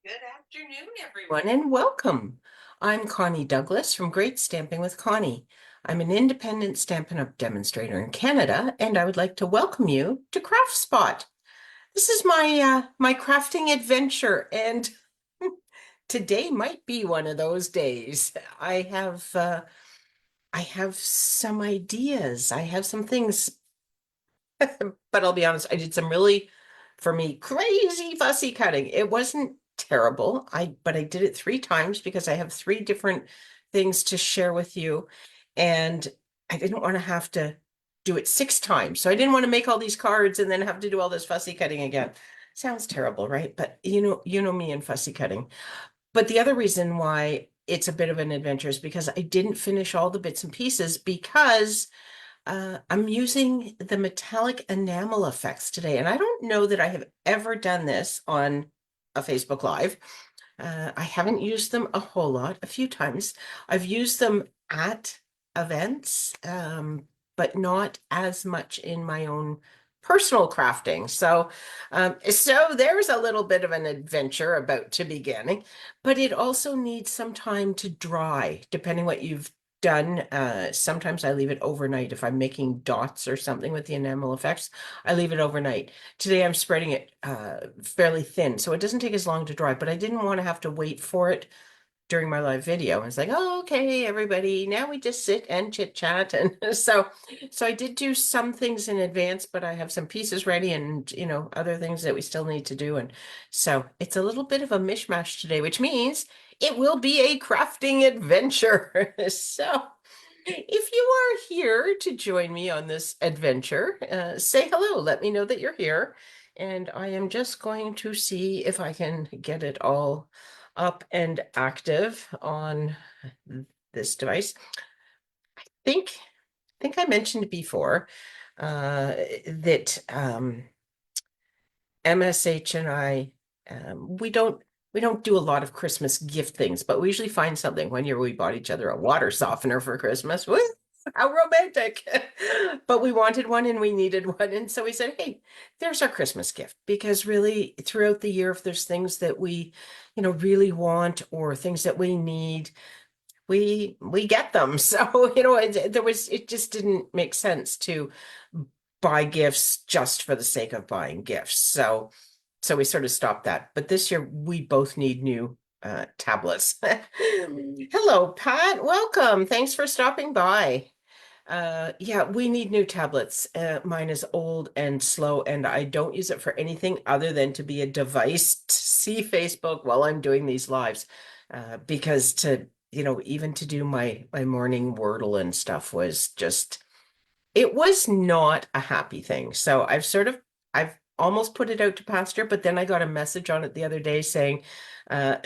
Good afternoon, everyone, and welcome. I'm Connie Douglas from Great Stamping with Connie. I'm an independent Stampin' Up! Demonstrator in Canada, and I would like to welcome you to Craft Spot. This is my crafting adventure, and today might be one of those days. I have some ideas. I have some things, but I'll be honest, I did some really, for me, crazy fussy cutting. It wasn't terrible. But I did it 3 times because I have 3 different things to share with you. And I didn't want to have to do it 6 times. So I didn't want to make all these cards and then have to do all this fussy cutting again. Sounds terrible, right? But you know me and fussy cutting. But the other reason why it's a bit of an adventure is because I didn't finish all the bits and pieces because I'm using the metallic enamel effects today, and I don't know that I have ever done this on a Facebook Live. I haven't used them a whole lot, a few times. I've used them at events, but not as much in my own personal crafting. So there's a little bit of an adventure about to begin, but it also needs some time to dry, depending what you've done. Sometimes I leave it overnight. If I'm making dots or something with the enamel effects, I leave it overnight. Today I'm spreading it fairly thin, so it doesn't take as long to dry, but I didn't want to have to wait for it during my live video. It's like, oh, okay, everybody, now we just sit and chit chat. And so I did do some things in advance, but I have some pieces ready and, other things that we still need to do. And so it's a little bit of a mishmash today, which means it will be a crafting adventure. So if you are here to join me on this adventure, say hello. Let me know that you're here. And I am just going to see if I can get it all up and active on this device. Think I think I mentioned before that MSH and I we don't do a lot of Christmas gift things, but we usually find something. One year we bought each other a water softener for Christmas. Woo! How romantic. But we wanted one and we needed one. And so we said, hey, there's our Christmas gift. Because really, throughout the year, if there's things that we, really want or things that we need, we get them. So, it just didn't make sense to buy gifts just for the sake of buying gifts. So we sort of stopped that. But this year we both need new tablets. Hello, Pat. Welcome. Thanks for stopping by. Yeah, we need new tablets. Mine is old and slow, and I don't use it for anything other than to be a device to see Facebook while I'm doing these lives. Because even to do my morning Wordle and stuff was just, it was not a happy thing. So I've almost put it out to pasture, but then I got a message on it the other day saying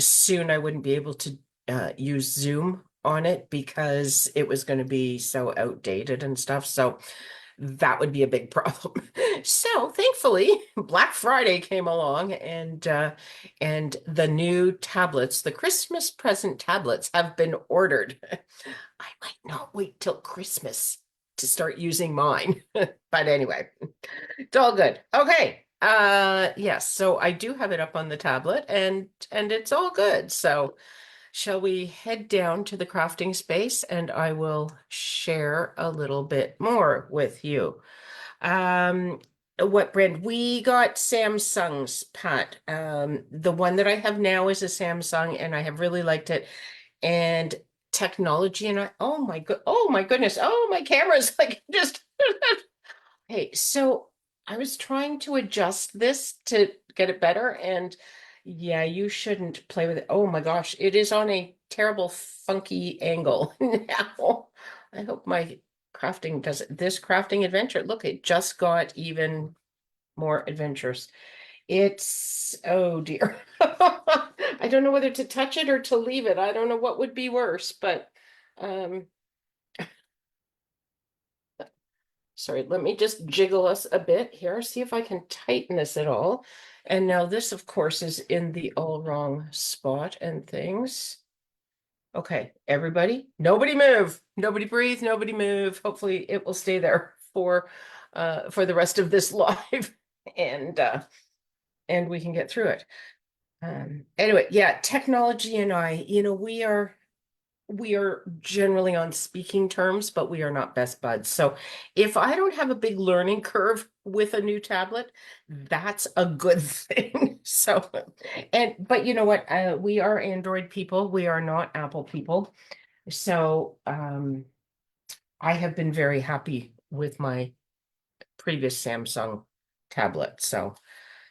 soon I wouldn't be able to use Zoom on it because it was going to be so outdated and stuff. So that would be a big problem. So thankfully, Black Friday came along and the new tablets, the Christmas present tablets have been ordered. I might not wait till Christmas to start using mine. But anyway, it's all good. Okay. Yes, so I do have it up on the tablet and it's all good. So shall we head down to the crafting space and I will share a little bit more with you. Um, what brand? We got Samsung's, Pat. The one that I have now is a Samsung and I have really liked it. And technology and oh my goodness, oh my camera's like just hey, so I was trying to adjust this to get it better, and yeah, you shouldn't play with it. Oh my gosh, it is on a terrible, funky angle now. I hope my crafting does it. This crafting adventure, look, it just got even more adventurous. It's, oh dear. I don't know whether to touch it or to leave it. I don't know what would be worse, but um sorry, let me just jiggle us a bit here, see if I can tighten this at all. And now this, of course, is in the all wrong spot and things. Okay, everybody, nobody move, nobody breathe, nobody move. Hopefully it will stay there for the rest of this live and we can get through it. Anyway, yeah, technology and I, we are generally on speaking terms, but we are not best buds. So if I don't have a big learning curve with a new tablet, that's a good thing. So, but you know what? We are Android people. We are not Apple people. So, I have been very happy with my previous Samsung tablet. So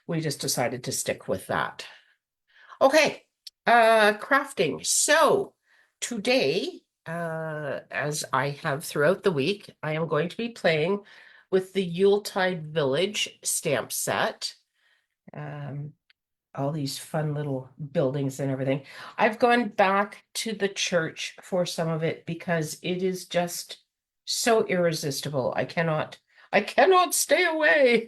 we just decided to stick with that. Okay, crafting. So today, as I have throughout the week, I am going to be playing with the Yuletide Village stamp set. Um, all these fun little buildings and everything. I've gone back to the church for some of it because it is just so irresistible. I cannot stay away.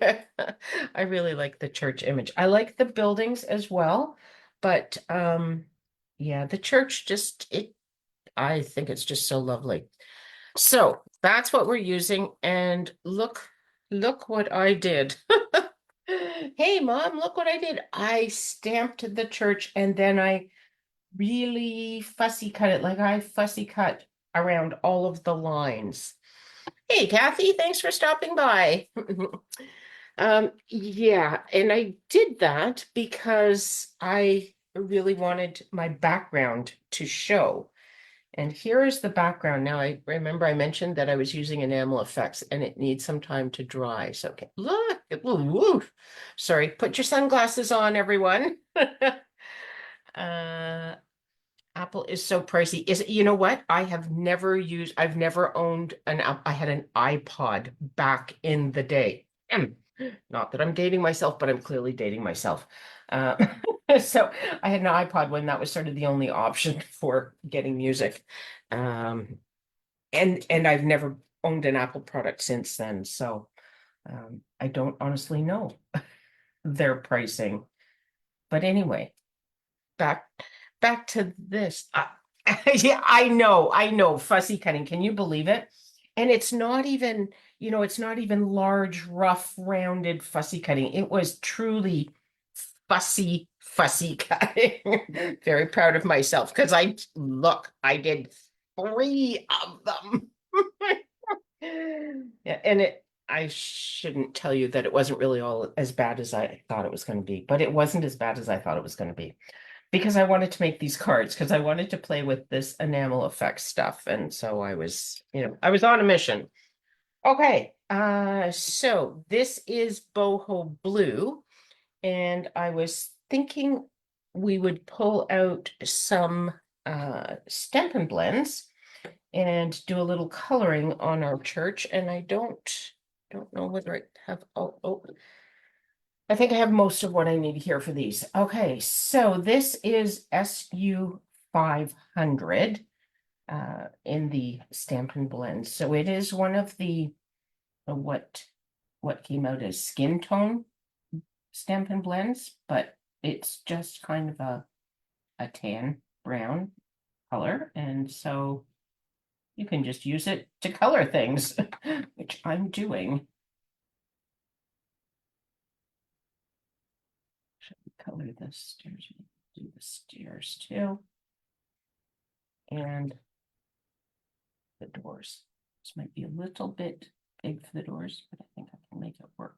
I really like the church image. I like the buildings as well, but yeah, the church just it I think it's just so lovely. So that's what we're using, and look what I did. Hey, Mom, look what I did. I stamped the church and then I really fussy cut it. Like I fussy cut around all of the lines. Hey, Kathy, thanks for stopping by. Yeah, and I did that because I really wanted my background to show. And here is the background. Now, I remember I mentioned that I was using enamel effects and it needs some time to dry. So, okay, look, woo. Sorry, put your sunglasses on, everyone. Uh, Apple is so pricey. You know what? I've never owned I had an iPod back in the day. Not that I'm dating myself, but I'm clearly dating myself. Uh, so I had an iPod when that was sort of the only option for getting music. Um, and I've never owned an Apple product since then. So I don't honestly know their pricing. But anyway, back back to this. Yeah, I know, fussy cutting. Can you believe it? And it's not even, it's not even large, rough, rounded fussy cutting. It was truly fussy cutting. Very proud of myself because I did three of them. Yeah, and I shouldn't tell you that it wasn't really all as bad as I thought it was going to be, but it wasn't as bad as I thought it was going to be because I wanted to make these cards because I wanted to play with this enamel effect stuff. And so I was on a mission. Okay, so this is boho blue, and I was thinking we would pull out some Stampin' Blends and do a little coloring on our church. And I don't know whether I have, I think I have most of what I need here for these. Okay, so this is SU 500 in the Stampin' Blend. So it is one of the what came out as skin tone Stampin' Blends, but it's just kind of a tan brown color. And so you can just use it to color things, which I'm doing. Should we color the stairs? Do the stairs too. And the doors. This might be a little bit big for the doors, but I think I can make it work.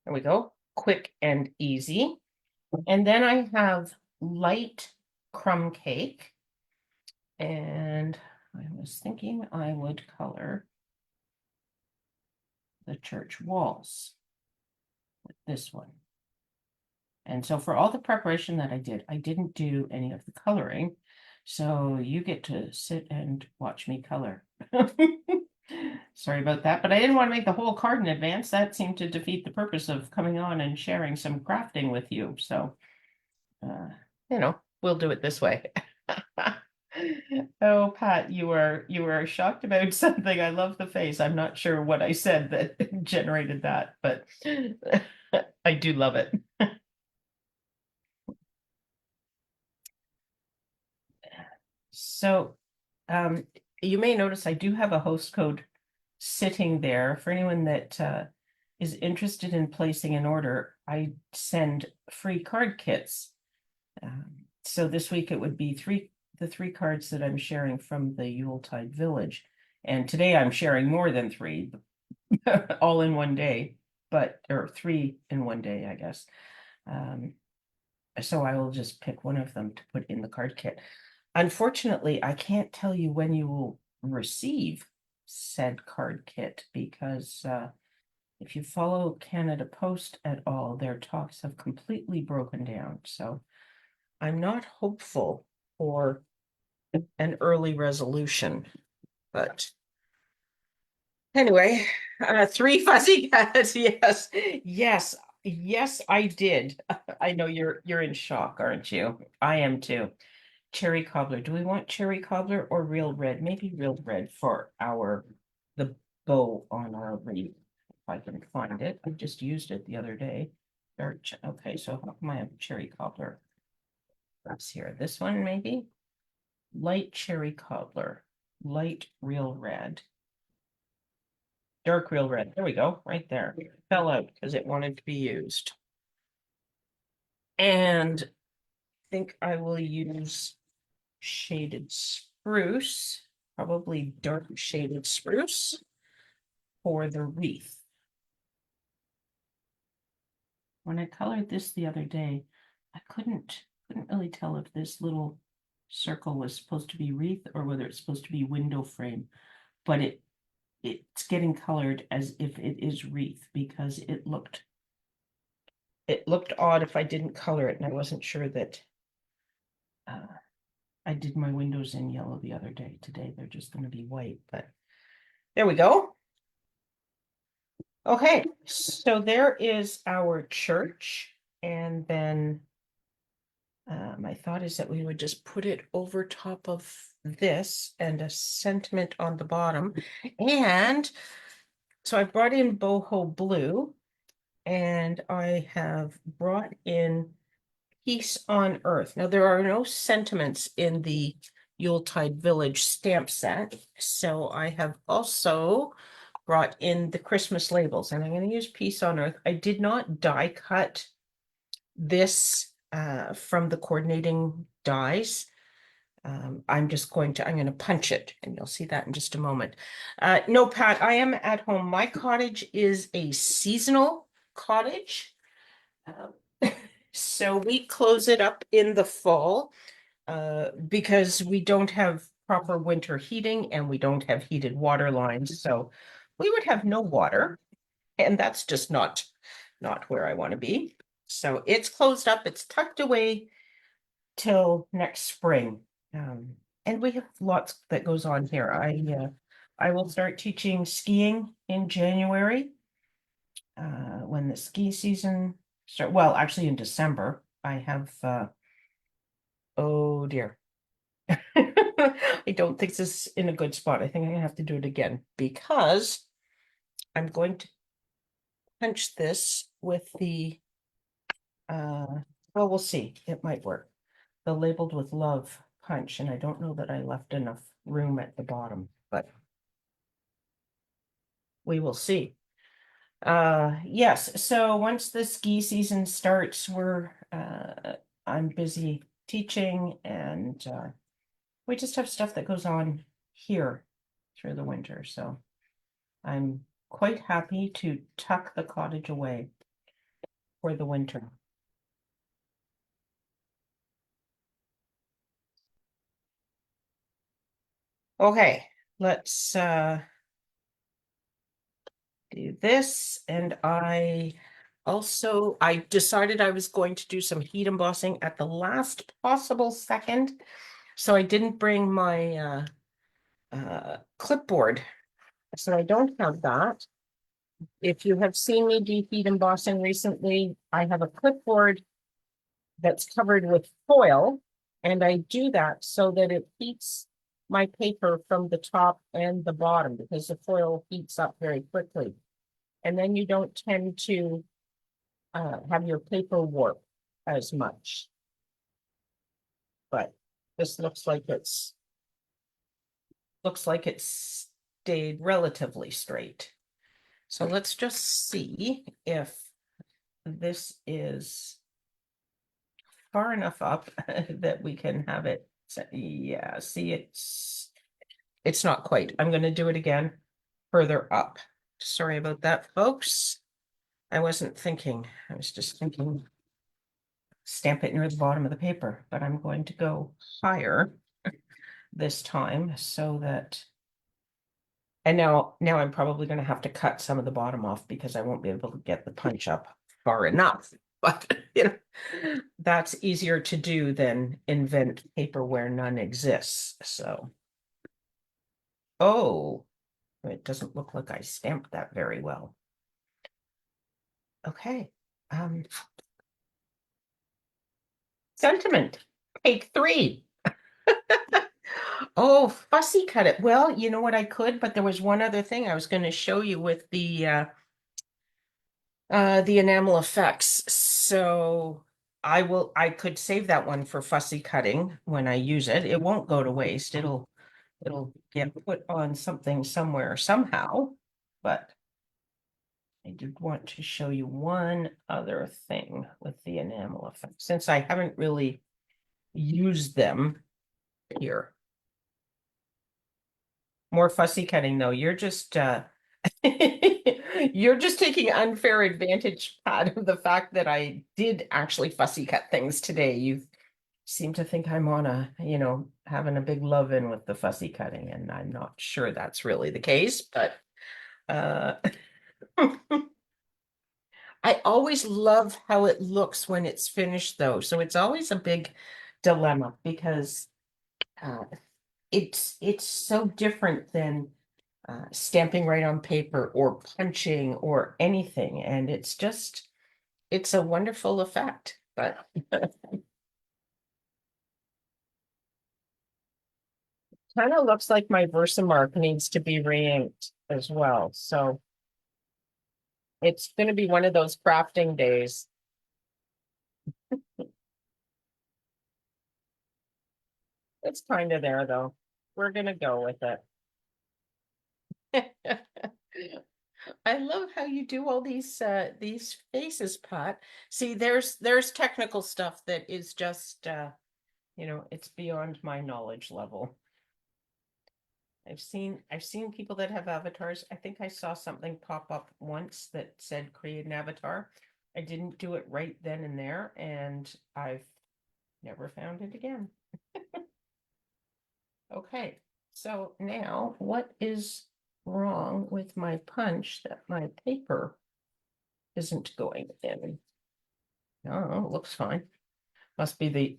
There we go. Quick and easy. And then I have light crumb cake. And I was thinking I would color the church walls with this one. And so for all the preparation that I didn't do any of the coloring. So you get to sit and watch me color. Sorry about that, but I didn't want to make the whole card in advance. That seemed to defeat the purpose of coming on and sharing some crafting with you. So, we'll do it this way. Oh, Pat, you are shocked about something. I love the face. I'm not sure what I said that generated that, but I do love it. So, you may notice I do have a host code sitting there for anyone that is interested in placing an order, I send free card kits. So this week it would be the three cards that I'm sharing from the Yuletide Village. And today I'm sharing more than three, all in one day, or three in one day, I guess. So I will just pick one of them to put in the card kit. Unfortunately, I can't tell you when you will receive said card kit because if you follow Canada Post at all, their talks have completely broken down. So I'm not hopeful for an early resolution, but anyway, three fuzzy cats. Yes, yes, yes, I did. I know you're in shock, aren't you? I am too. Cherry cobbler. Do we want cherry cobbler or real red? Maybe real red for the bow on our wreath. If I can find it. I just used it the other day. Okay, so how come I have cherry cobbler? That's here. This one maybe? Light cherry cobbler. Light real red. Dark real red. There we go, right there. It fell out because it wanted to be used. And I think I will use shaded spruce, probably dark shaded spruce for the wreath. When I colored this the other day, I couldn't really tell if this little circle was supposed to be wreath or whether it's supposed to be window frame, but it's getting colored as if it is wreath because it looked odd if I didn't color it, and I wasn't sure that I did my windows in yellow the other day. Today they're just going to be white, but there we go. Okay, so there is our church, and then my thought is that we would just put it over top of this and a sentiment on the bottom. And so I brought in boho blue, and I have brought in Peace on Earth. Now, there are no sentiments in the Yuletide Village stamp set, so I have also brought in the Christmas labels, and I'm going to use Peace on Earth. I did not die cut this from the coordinating dies. I'm going to punch it, and you'll see that in just a moment. No, Pat, I am at home. My cottage is a seasonal cottage. So we close it up in the fall because we don't have proper winter heating and we don't have heated water lines. So we would have no water, and that's just not where I want to be. So it's closed up, it's tucked away till next spring. And we have lots that goes on here. I will start teaching skiing in January when the ski season start. Well, actually in December. I have oh dear. I don't think this is in a good spot. I think I'm gonna have to do it again because I'm going to punch this with the well, we'll see. It might work. The labeled with love punch, and I don't know that I left enough room at the bottom, but we will see. Yes, so once the ski season starts, I'm busy teaching, and we just have stuff that goes on here through the winter, so I'm quite happy to tuck the cottage away for the winter. Okay, let's do this, and I decided I was going to do some heat embossing at the last possible second, so I didn't bring my clipboard, so I don't have that. If you have seen me do heat embossing recently, I have a clipboard that's covered with foil, and I do that so that it heats my paper from the top and the bottom because the foil heats up very quickly. And then you don't tend to have your paper warp as much. But this looks like it's stayed relatively straight. So let's just see if this is far enough up that we can have it. Yeah, see, it's not quite. I'm going to do it again further up. Sorry about that, folks. I wasn't thinking. I was just thinking stamp it near the bottom of the paper, but I'm going to go higher this time so that, and now I'm probably going to have to cut some of the bottom off because I won't be able to get the punch up far enough. But that's easier to do than invent paper where none exists. So, oh, it doesn't look like I stamped that very well. Okay. Sentiment, take 3. Oh, fussy cut it. Well, you know what I could, but there was one other thing I was going to show you with the enamel effects. So I could save that one for fussy cutting when I use it. It won't go to waste. It'll get put on something somewhere somehow. But I did want to show you one other thing with the enamel effects, since I haven't really used them here. More fussy cutting though. You're just you're just taking unfair advantage, Pat, of the fact that I did actually fussy cut things today. You seem to think I'm on having a big love in with the fussy cutting, and I'm not sure that's really the case, but uh I always love how it looks when it's finished though. So it's always a big dilemma because uh it's so different than stamping right on paper or punching or anything. And it's a wonderful effect, but kind of looks like my Versamark needs to be re-inked as well. So it's going to be one of those crafting days. It's kind of there though. We're going to go with it. I love how you do all these faces, Pat. See, there's technical stuff that is just it's beyond my knowledge level. I've seen people that have avatars. I think I saw something pop up once that said create an avatar. I didn't do it right then and there, and I've never found it again. Okay, so now what is wrong with my punch that my paper isn't going in? Oh, it looks fine. Must be the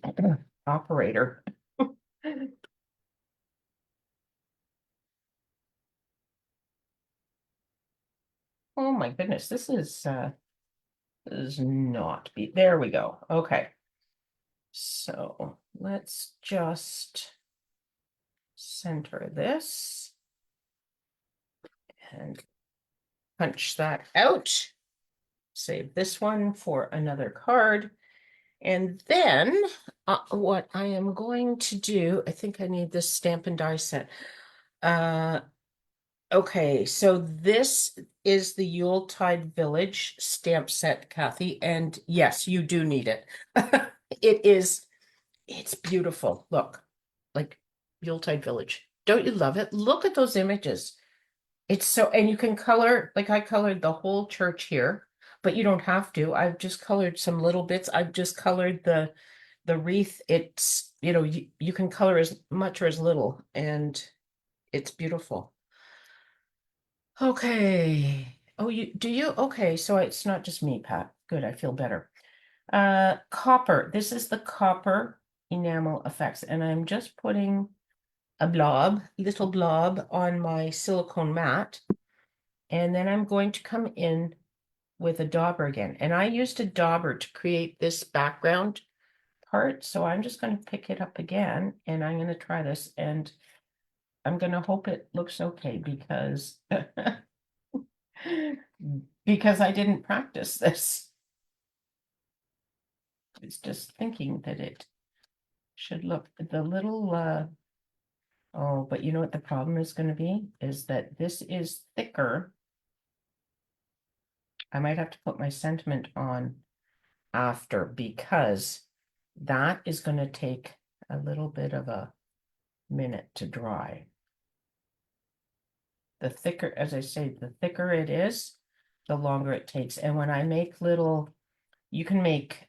operator. Oh my goodness, this is not be there we go. Okay. So let's just center this and punch that out. Save this one for another card. And then what I am going to do, I think I need this stamp and die set. Okay, so this is the Yuletide Village stamp set, Kathy, and yes, you do need it. It's beautiful. Look, like Yuletide Village. Don't you love it? Look at those images. It's so, and you can color, like I colored the whole church here, but you don't have to. I've just colored some little bits. I've just colored the wreath. It's, you can color as much or as little, and it's beautiful. Okay. Oh, you do you? Okay, so it's not just me, Pat. Good, I feel better. Copper. This is the copper enamel effects, and I'm just putting a little blob on my silicone mat, and then I'm going to come in with a dauber again. And I used a dauber to create this background part, so I'm just going to pick it up again, and I'm going to try this, and I'm going to hope it looks okay because because I didn't practice this. It's just thinking that it should look the little oh, but you know what the problem is going to be is that this is thicker I might have to put my sentiment on after because that is going to take a little bit of a minute to dry. The thicker, as I say, the thicker it is, the longer it takes. And when I make little, you can make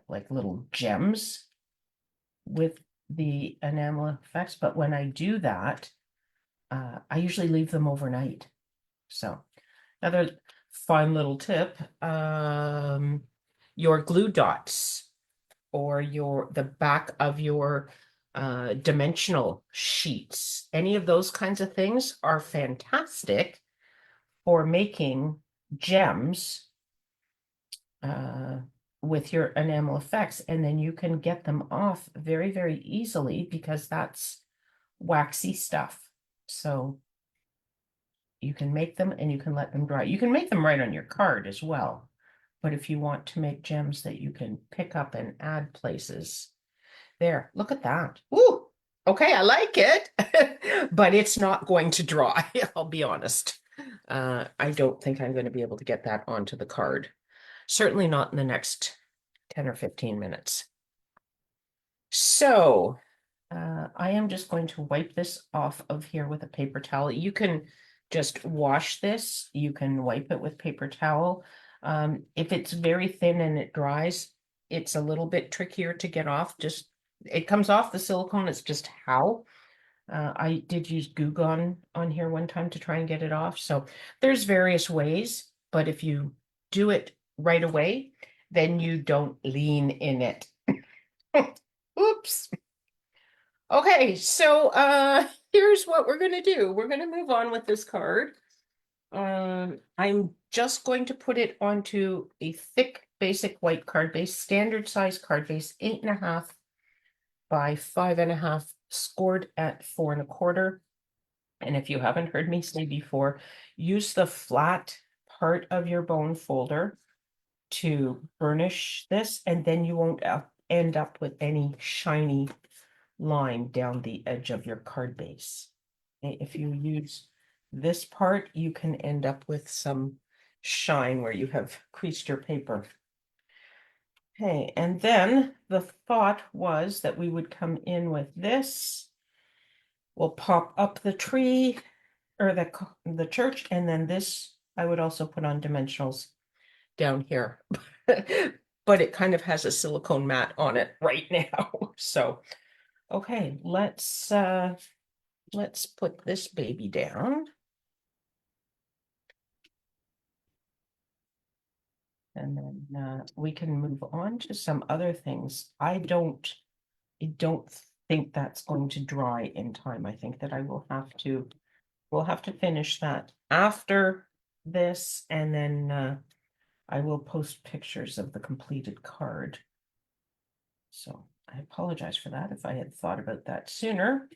like little gems with the enamel effects, but when I do that, I usually leave them overnight. So another fun little tip, your glue dots or the back of your dimensional sheets, any of those kinds of things are fantastic for making gems uh, with your enamel effects, and then you can get them off very, very easily because that's waxy stuff. So you can make them and you can let them dry. You can make them right on your card as well. But if you want to make gems that you can pick up and add places, there, look at that. Ooh, okay, I like it, but it's not going to dry, I'll be honest. I don't think I'm going to be able to get that onto the card. Certainly not in the next 10 or 15 minutes. So I am just going to wipe this off of here with a paper towel. You can just wash this. You can wipe it with paper towel. If it's very thin and it dries, it's a little bit trickier to get off. Just it comes off the silicone. It's just how. I did use Goo Gone on here one time to try and get it off. So there's various ways, but if you do it right away, then you don't lean in it. Oops. Okay, so here's what we're gonna do. We're gonna move on with this card. I'm just going to put it onto a thick basic white card base, standard size card base, 8.5 by 5.5, scored at 4.25. And if you haven't heard me say before, use the flat part of your bone folder to burnish this, and then you won't end up with any shiny line down the edge of your card base. If you use this part, you can end up with some shine where you have creased your paper. Okay, and then the thought was that we would come in with this. We'll pop up the tree or the church, and then this I would also put on dimensionals down here. But it kind of has a silicone mat on it right now. So okay, let's put this baby down. And then we can move on to some other things. I don't think that's going to dry in time. I think that we'll have to finish that after this, and then I will post pictures of the completed card. So I apologize for that. If I had thought about that sooner,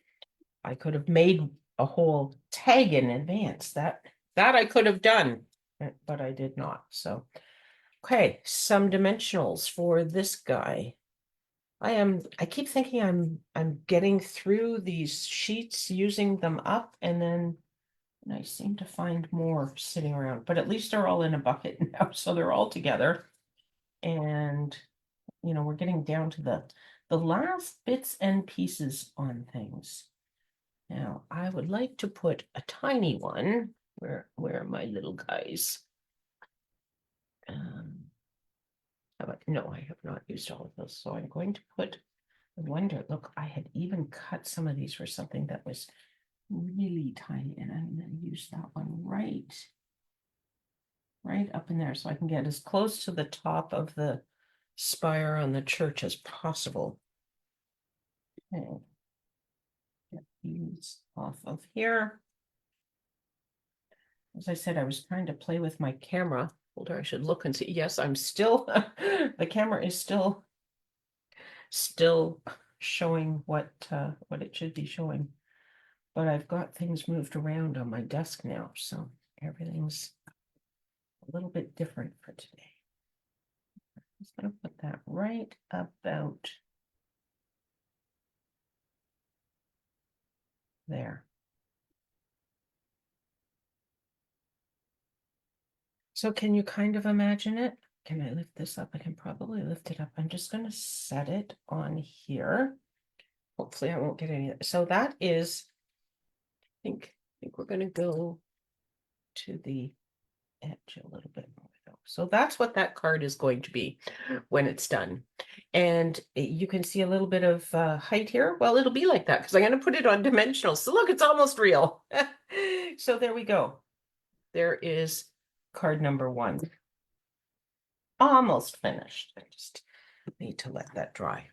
I could have made a whole tag in advance. That I could have done, but I did not. So okay, some dimensionals for this guy. I keep thinking I'm getting through these sheets, using them up, and then I seem to find more sitting around, but at least they're all in a bucket now, so they're all together. And we're getting down to the last bits and pieces on things. Now, I would like to put a tiny one. Where are my little guys? No, I have not used all of those. So I'm going to put, I wonder, look, I had even cut some of these for something that was really tiny, and I'm going to use that one right up in there so I can get as close to the top of the spire on the church as possible. Okay. Get these off of here. As I said, I was trying to play with my camera. Hold on, I should look and see. Yes, I'm still, the camera is still showing what it should be showing. But I've got things moved around on my desk now, so everything's a little bit different for today. I'm just going to put that right about there. So can you kind of imagine it? Can I lift this up? I can probably lift it up. I'm just going to set it on here. Hopefully I won't get any. So that is, I think we're going to go to the edge a little bit more. So that's what that card is going to be when it's done. And you can see a little bit of height here. Well, it'll be like that because I'm going to put it on dimensional. So look, it's almost real. So there we go. There is card number 1. Almost finished. I just need to let that dry.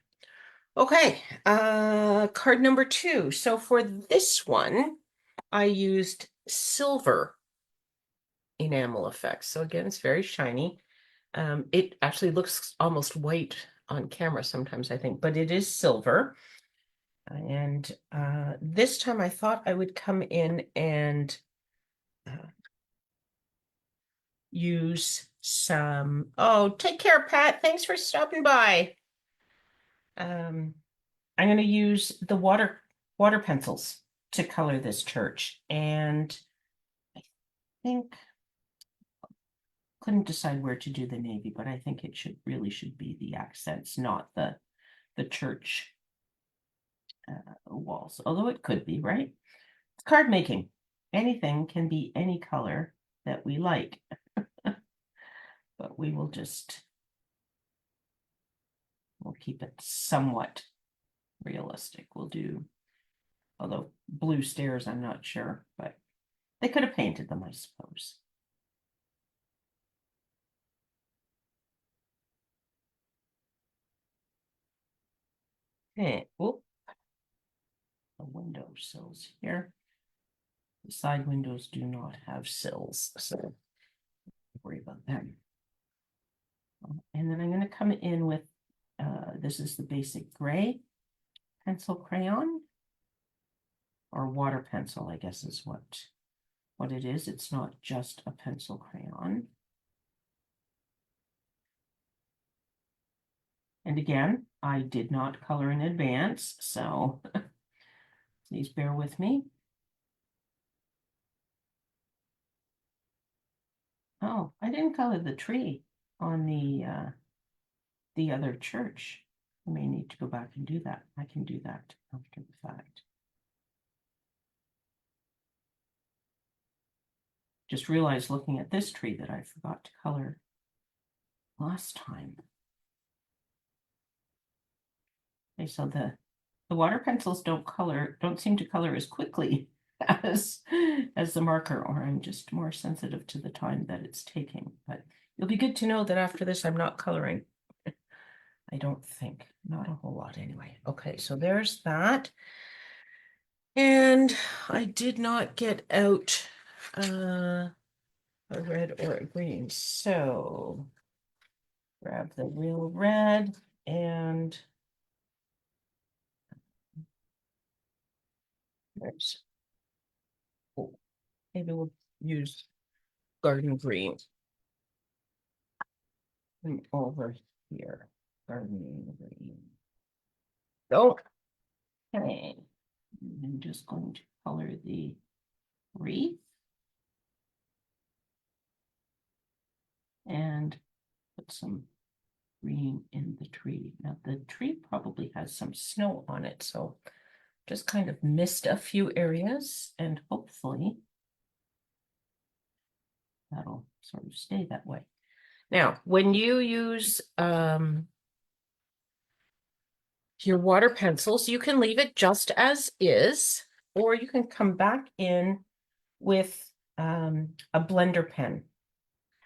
Okay, card number 2. So for this one, I used silver enamel effects. So again, it's very shiny. It actually looks almost white on camera sometimes, I think, but it is silver. And this time I thought I would come in and use some, oh, take care, Pat. Thanks for stopping by. I'm going to use the water pencils to color this church. And I think, couldn't decide where to do the navy, but I think it really should be the accents, not the church walls, although it could be, right? It's card making. Anything can be any color that we like. But we'll keep it somewhat realistic. We'll do, although blue stairs, I'm not sure, but they could have painted them, I suppose. Okay, whoop. The window sills here. The side windows do not have sills, so don't worry about them. And then I'm going to come in with, this is the basic gray pencil crayon, or water pencil, I guess is what it is. It's not just a pencil crayon. And again, I did not color in advance, so please bear with me. Oh, I didn't color the tree on the other church. I may need to go back and do that. I can do that after the fact. Just realized looking at this tree that I forgot to color last time. Okay, so the water pencils don't seem to color as quickly as the marker, or I'm just more sensitive to the time that it's taking. But it'll be good to know that after this I'm not coloring. I don't think, not a whole lot anyway. Okay, so there's that. And I did not get out a red or a green, so grab the real red and there's, oh, maybe we'll use garden green. And over here, garden green. So, okay, I'm just going to color the wreath and put some green in the tree. Now the tree probably has some snow on it, so just kind of missed a few areas, and hopefully that'll sort of stay that way. Now, when you use your water pencils, you can leave it just as is, or you can come back in with a blender pen.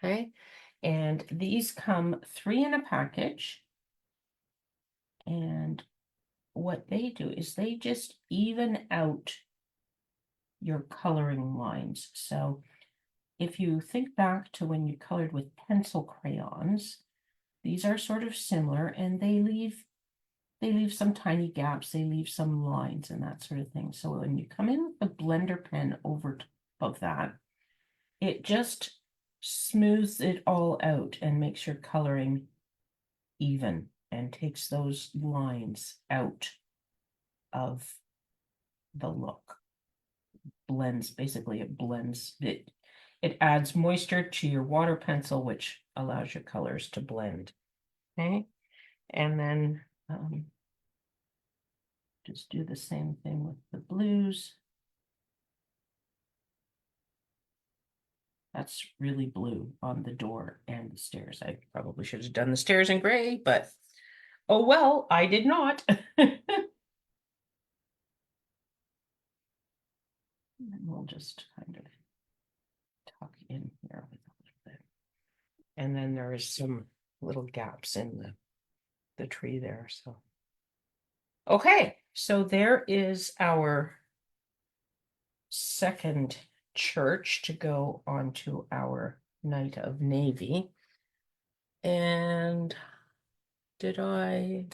Okay, and these come 3 in a package. And what they do is they just even out your coloring lines. So if you think back to when you colored with pencil crayons, these are sort of similar, and they leave some tiny gaps, they leave some lines and that sort of thing. So when you come in with the blender pen over top of that, it just smooths it all out and makes your coloring even and takes those lines out of the look. Blends, basically it blends it. It adds moisture to your water pencil, which allows your colors to blend. Okay, and then just do the same thing with the blues. That's really blue on the door and the stairs. I probably should have done the stairs in gray, but oh well, I did not. And we'll just kind of tuck in here with a little bit. And then there is some little gaps in the tree there. So okay, so there is our second church to go onto our night of navy. And did I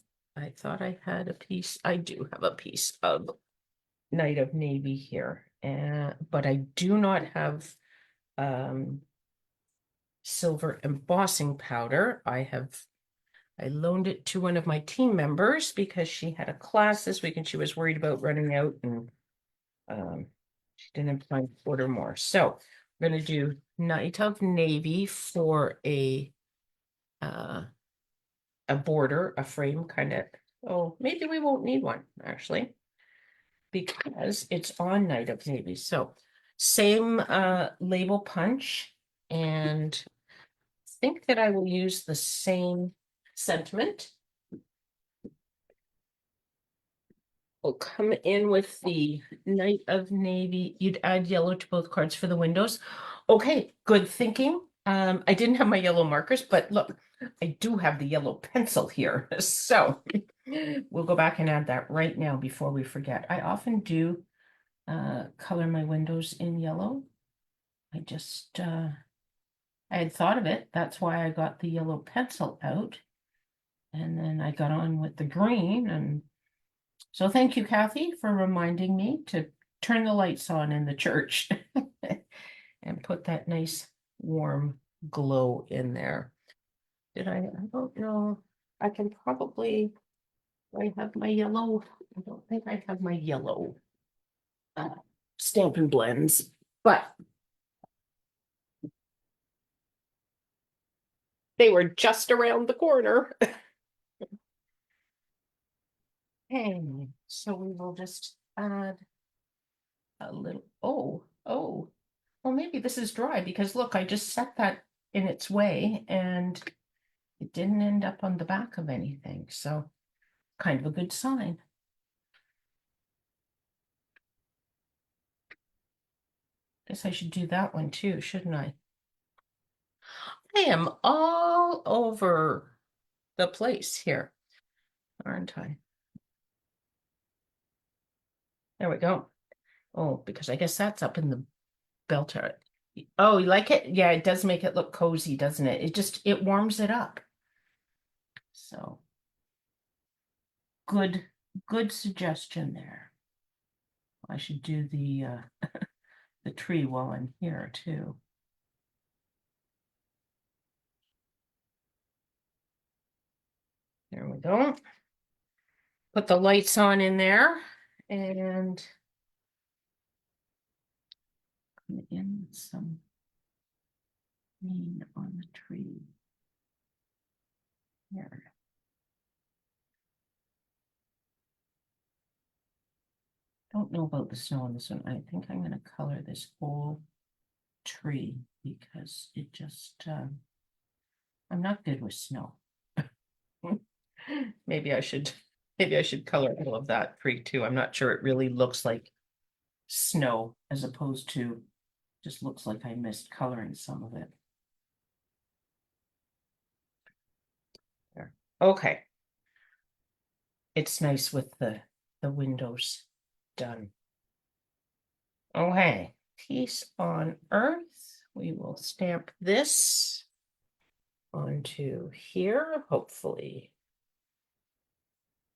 thought I had a piece. I do have a piece of night of navy here, and but I do not have silver embossing powder. I loaned it to one of my team members because she had a class this week and she was worried about running out, and she didn't find order more. So I'm gonna do night of navy for a border, a frame kind of. Oh, maybe we won't need one actually, because it's on night of navy. So same label punch, and think that I will use the same sentiment. We'll come in with the night of navy. You'd add yellow to both cards for the windows. Okay, good thinking. I didn't have my yellow markers, but look, I do have the yellow pencil here. So we'll go back and add that right now before we forget. I often do color my windows in yellow. I had thought of it. That's why I got the yellow pencil out. And then I got on with the green. And so thank you, Kathy, for reminding me to turn the lights on in the church and put that nice warm glow in there. I don't know. I can probably, I have my yellow. I don't think I have my yellow Stampin' Blends, but they were just around the corner. Okay, so we will just add a little, well, maybe this is dry because look, I just set that in its way and it didn't end up on the back of anything. So kind of a good sign. Guess I should do that one too, shouldn't I? I am all over the place here, aren't I? There we go. Oh, because I guess that's up in the bell turret. Oh, you like it? Yeah, it does make it look cozy, doesn't it? It warms it up. So good suggestion there. I should do the tree while I'm here too. There we go. Put the lights on in there and come in with some green on the tree. There. Don't know about the snow on this one. I think I'm going to color this whole tree because it just, I'm not good with snow. Maybe I should color all of that tree too. I'm not sure it really looks like snow as opposed to just looks like I missed coloring some of it. There. Okay. It's nice with the windows done. Okay, peace on earth. We will stamp this onto here, hopefully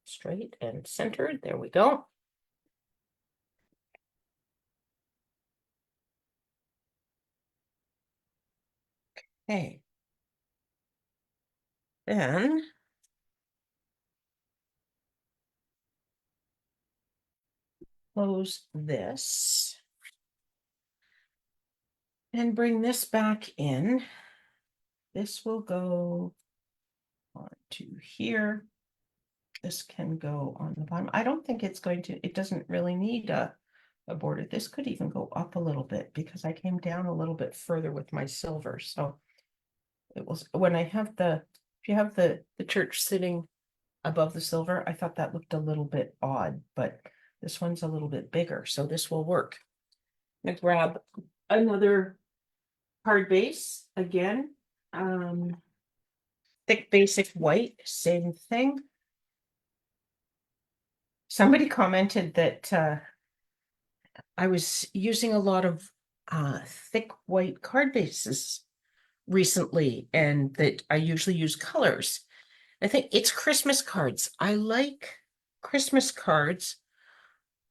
straight and centered. There we go. Okay. Then close this. and bring this back in. This will go on to here. This can go on the bottom. I don't think it's going to, it doesn't really need a border. This could even go up a little bit because I came down a little bit further with my silver. So it was when I have if you have the church sitting above the silver, I thought that looked a little bit odd, but this one's a little bit bigger, so this will work. I'm gonna grab another card base again. Thick basic white, same thing. Somebody commented that I was using a lot of thick white card bases recently, and that I usually use colors. I think it's Christmas cards. I like Christmas cards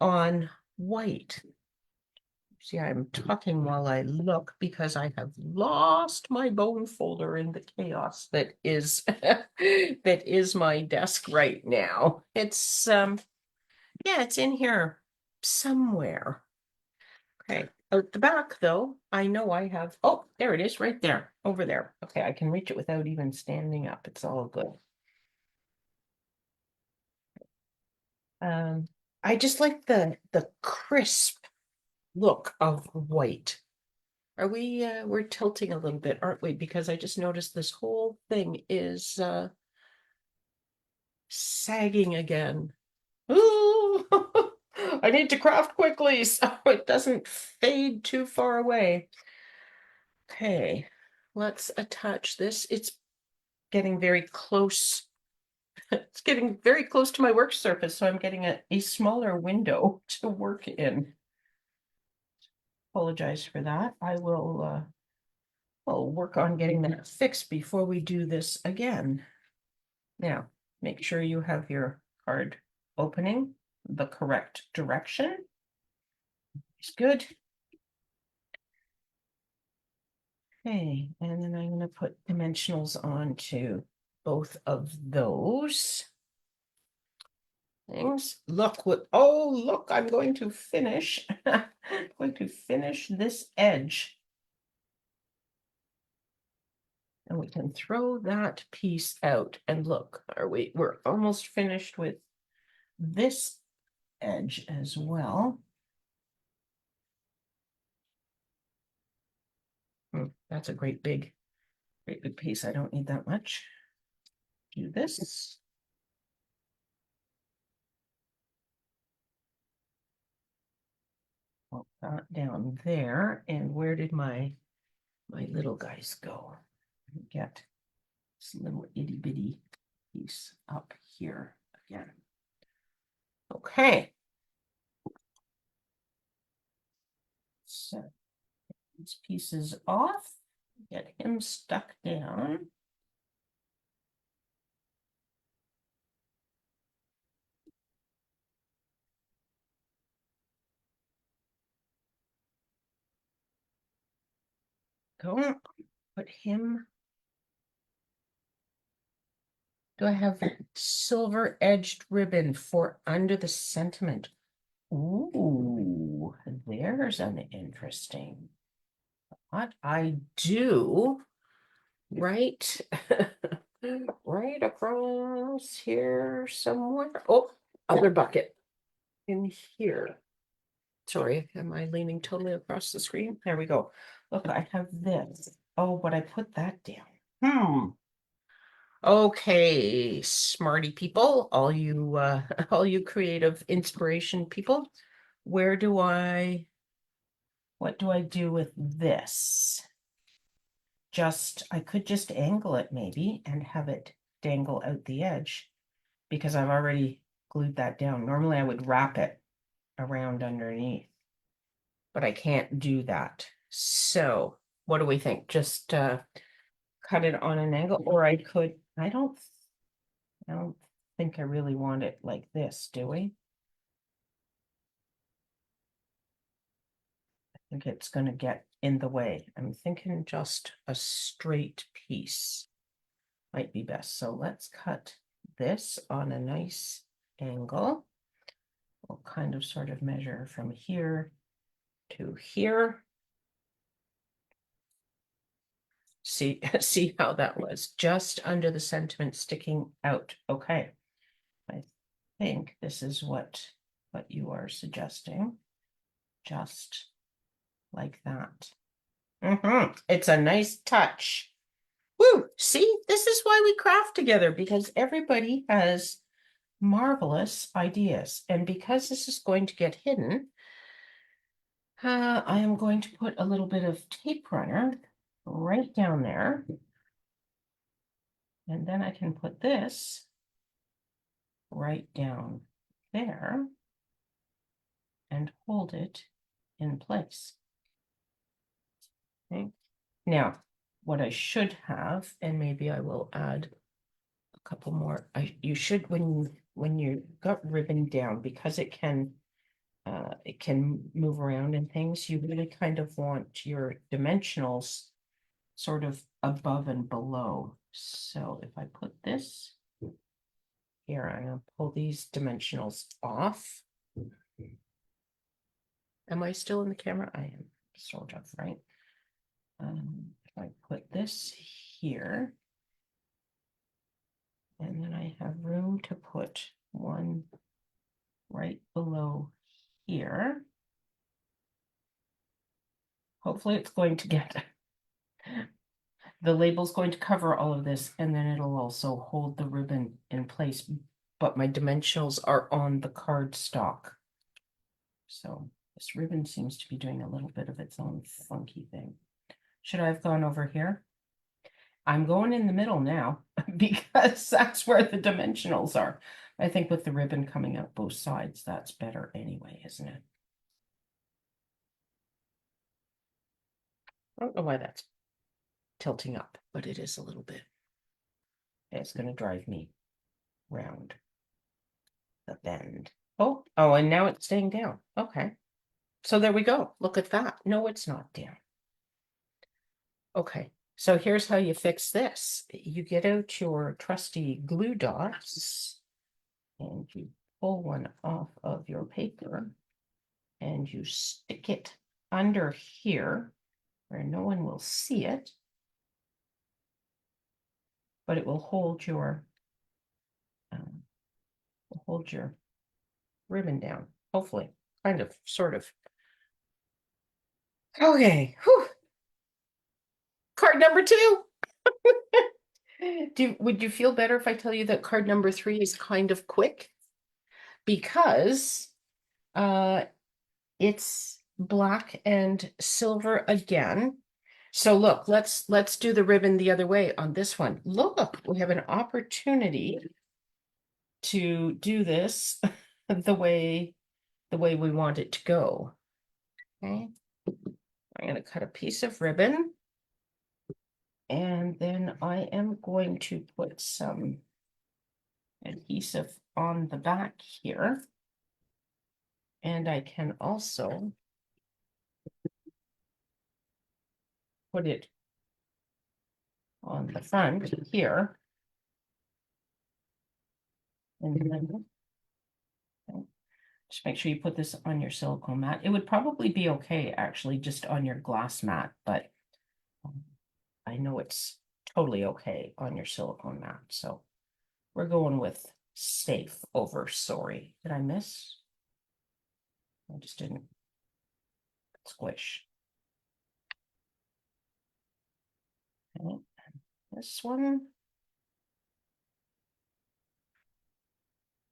on white. See, I'm talking while I look because I have lost my bone folder in the chaos that is that is my desk right now. It's yeah, it's in here somewhere. Okay, out the back though, I know I have, oh, there it is, right there, over there. Okay, I can reach it without even standing up. It's all good. I just like the crisp look of white. Are we we're tilting a little bit, aren't we? Because I just noticed this whole thing is sagging again. Ooh, I need to craft quickly so it doesn't fade too far away. Okay, let's attach this. It's getting very close. It's getting very close to my work surface, so I'm getting a smaller window to work in. Apologize for that. I will I'll work on getting that fixed before we do this again. Now, make sure you have your card opening the correct direction. It's good. Okay, and then I'm going to put dimensionals onto both of those things. Look what, oh, look, I'm going to finish, going to finish this edge. And we can throw that piece out and look, we're almost finished with this edge as well. That's a great big piece. I don't need that much. Do this. Put that down there. And where did my little guys go? Get this little itty bitty piece up here again. Okay. So these pieces off. Get him stuck down. Go put him. Do I have silver edged ribbon for under the sentiment? Ooh, there's an interesting. What I do, right, right across here somewhere. Oh, other bucket in here. Sorry, am I leaning totally across the screen? There we go. Look, I have this. Oh, but I put that down. Okay, smarty people, all you all you creative inspiration people, where do what do I do with this? I could just angle it maybe and have it dangle out the edge because I've already glued that down. Normally I would wrap it around underneath, but I can't do that. So what do we think? Just cut it on an angle, or I don't think I really want it like this, do we? I think it's going to get in the way. I'm thinking just a straight piece might be best. So let's cut this on a nice angle. We'll kind of sort of measure from here to here. see see how that was, just under the sentiment sticking out. Okay. I think this is what you are suggesting. Just like that. It's a nice touch. Woo! See, this is why we craft together, because everybody has marvelous ideas. And because this is going to get hidden, I am going to put a little bit of tape runner right down there. And then I can put this right down there and hold it in place. Okay. Now, what I should have, and maybe I will add a couple more. You should, when you got ribbon down, because it can move around and things, you really kind of want your dimensionals sort of above and below. So if I put this here, I'm gonna pull these dimensionals off. Am I still in the camera? I am, sort of, right? If I put this here, and then I have room to put one right below here. Hopefully it's going to get, the label's going to cover all of this, and then it'll also hold the ribbon in place, but my dimensionals are on the cardstock. So this ribbon seems to be doing a little bit of its own funky thing. Should I have gone over here? I'm going in the middle now because that's where the dimensionals are. I think with the ribbon coming out both sides, that's better anyway, isn't it? I don't know why that's tilting up, but it is a little bit. It's going to drive me round the bend. Oh, and now it's staying down. Okay. So there we go. Look at that. No, it's not down. Okay. So here's how you fix this. You get out your trusty glue dots and you pull one off of your paper and you stick it under here where no one will see it, but it will hold your ribbon down, hopefully, kind of, sort of. Okay. Whew. Card number 2. Would you feel better if I tell you that card number 3 is kind of quick? Because it's black and silver again. So look, let's do the ribbon the other way on this one. Look, we have an opportunity to do this the way we want it to go. Okay. I'm going to cut a piece of ribbon. And then I am going to put some adhesive on the back here. And I can also put it on the front here. And then just make sure you put this on your silicone mat. It would probably be okay, actually, just on your glass mat, but I know it's totally okay on your silicone mat. So we're going with safe over sorry. Did I miss? I just didn't squish. Okay. This one.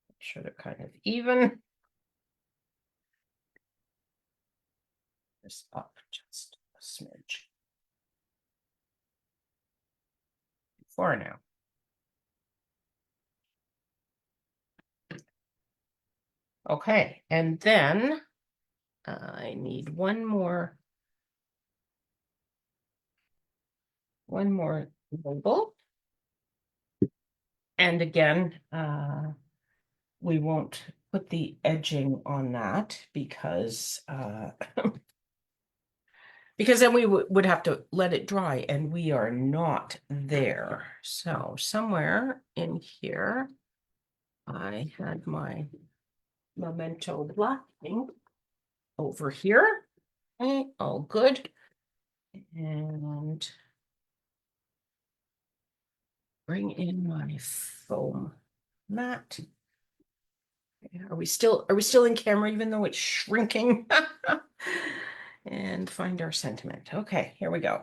Make sure they're kind of even. This up just a smidge. For now. Okay, and then I need one more label. And again, we won't put the edging on that because because then we would have to let it dry, and we are not there. So somewhere in here, I had my Memento black ink over here. Okay, all good. And bring in my foam mat. Are we still in camera even though it's shrinking? And find our sentiment. Okay, here we go.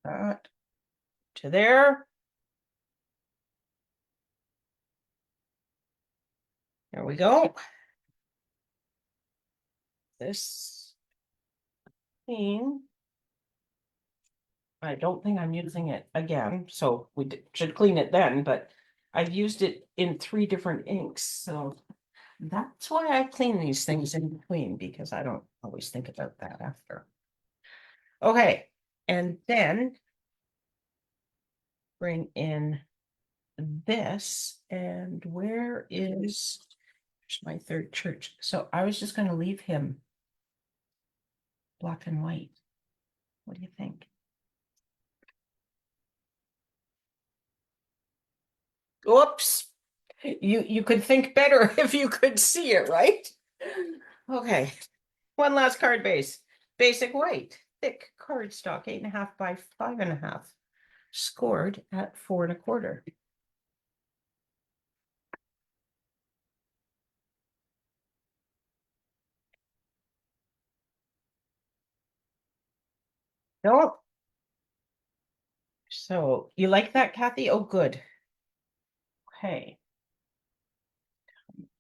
That to there. There we go. This thing. I don't think I'm using it again, so we should clean it then, but I've used it in 3 different inks, so that's why I clean these things in between, because I don't always think about that after. Okay, and then bring in this, and where is my third church? So I was just going to leave him black and white. What do you think? Oops. You could think better if you could see it, right? Okay. One last card base. Basic white. Thick cardstock, 8.5 by 5.5. Scored at 4.25. No. So you like that, Kathy? Oh, good. Okay.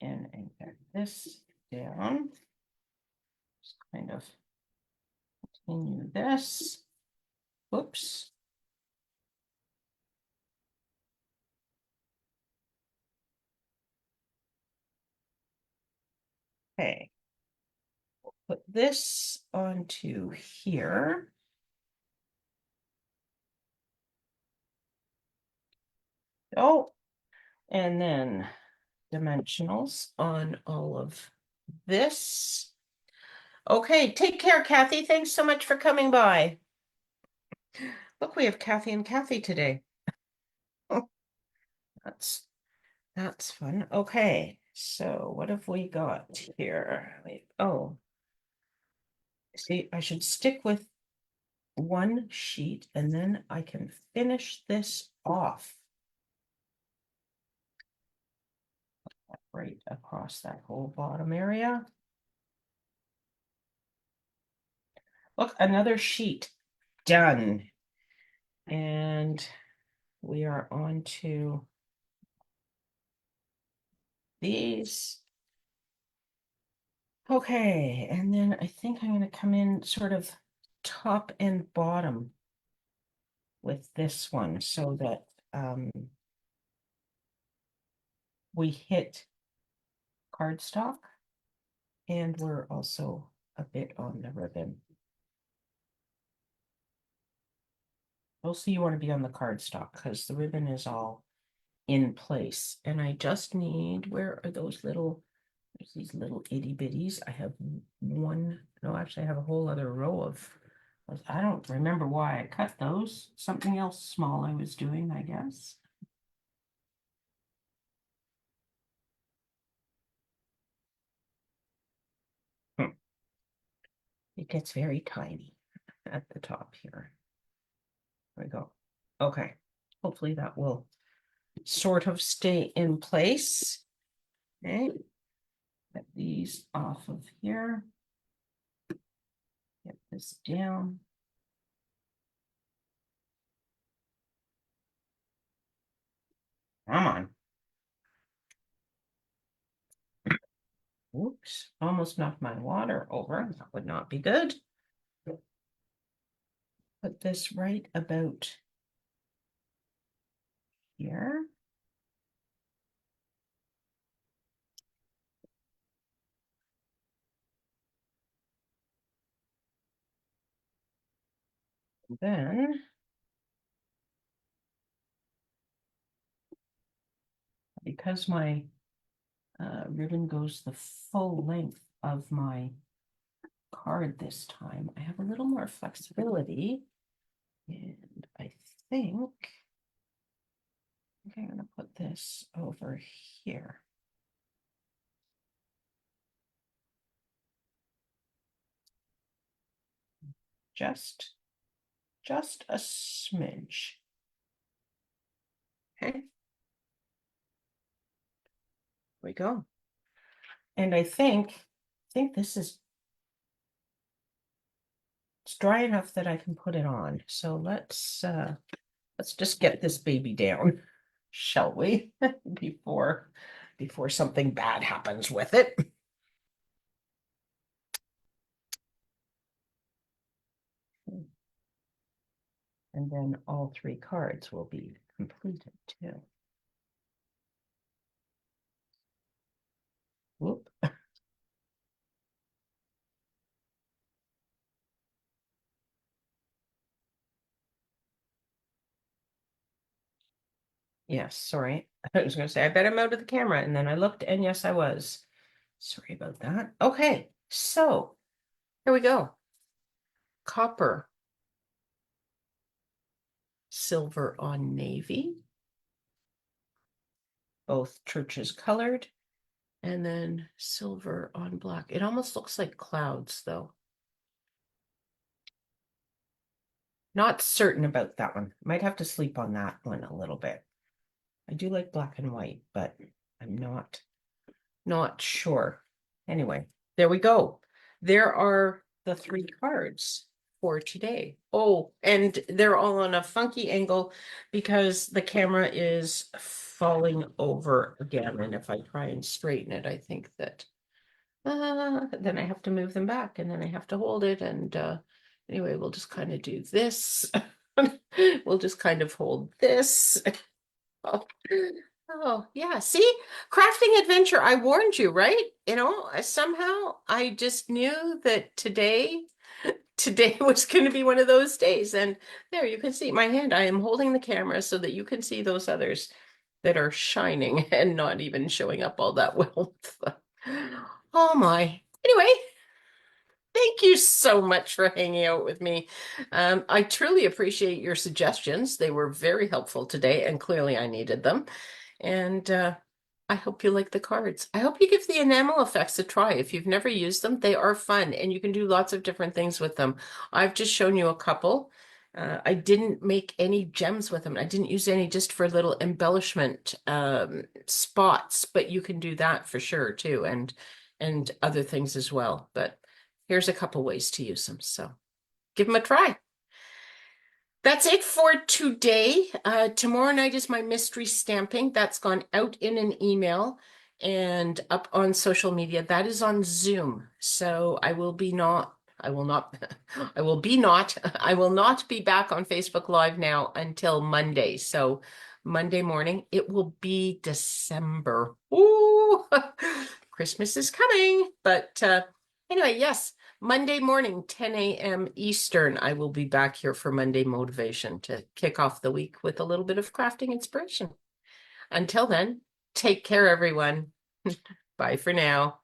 And get this down. Just kind of continue this. Whoops. Okay. We'll put this onto here. Oh, and then dimensionals on all of this. Okay, take care, Kathy. Thanks so much for coming by. Look, we have Kathy and Kathy today. Oh, that's fun. Okay, so what have we got here? Oh, see, I should stick with one sheet and then I can finish this off right across that whole bottom area. Look, another sheet done. And we are on to these. Okay, and then I think I'm going to come in sort of top and bottom with this one so that we hit cardstock and we're also a bit on the ribbon. Mostly you want to be on the cardstock because the ribbon is all in place. And I just need, where are those little, there's these little itty bitties. I have one, no, actually I have a whole other row of, I don't remember why I cut those. Something else small I was doing, I guess. It gets very tiny at the top here. There we go. Okay. Hopefully that will sort of stay in place. Okay. Get these off of here. Get this down. Come on. Oops, almost knocked my water over. That would not be good. Put this right about here. Then because my ribbon goes the full length of my card this time, I have a little more flexibility. And I think I'm going to put this over here. just a smidge. Okay. There we go. And I think this is it's dry enough that I can put it on. So let's just get this baby down, shall we? before something bad happens with it. And then all three cards will be completed too. Whoop. Yes, sorry. I was going to say, I bet I'm out of the camera. And then I looked, and yes, I was. Sorry about that. Okay, so here we go. Copper, silver on navy, both churches colored, and then silver on black. It almost looks like clouds, though. Not certain about that one. Might have to sleep on that one a little bit. I do like black and white, but I'm not sure. Anyway, there we go. There are the three cards for today. Oh, and they're all on a funky angle because the camera is falling over again. And if I try and straighten it, I think that then I have to move them back and then I have to hold it. And anyway, we'll just kind of do this. We'll just kind of hold this. Oh, oh, yeah. See, crafting adventure. I warned you, right? Somehow I just knew that today was going to be one of those days. And there you can see my hand. I am holding the camera so that you can see those others that are shining and not even showing up all that well. Oh my. Anyway, thank you so much for hanging out with me. I truly appreciate your suggestions. They were very helpful today, and clearly I needed them. And I hope you like the cards. I hope you give the enamel effects a try. If you've never used them, they are fun, and you can do lots of different things with them. I've just shown you a couple. I didn't make any gems with them. I didn't use any just for little embellishment spots, but you can do that for sure too, and other things as well. But here's a couple ways to use them. So give them a try. That's it for today. Tomorrow night is my mystery stamping. That's gone out in an email and up on social media. That is on Zoom. So I will not be back on Facebook Live now until Monday. So Monday morning, it will be December. Ooh, Christmas is coming. But anyway, yes. Monday morning, 10 a.m. Eastern, I will be back here for Monday Motivation to kick off the week with a little bit of crafting inspiration. Until then, take care, everyone. Bye for now.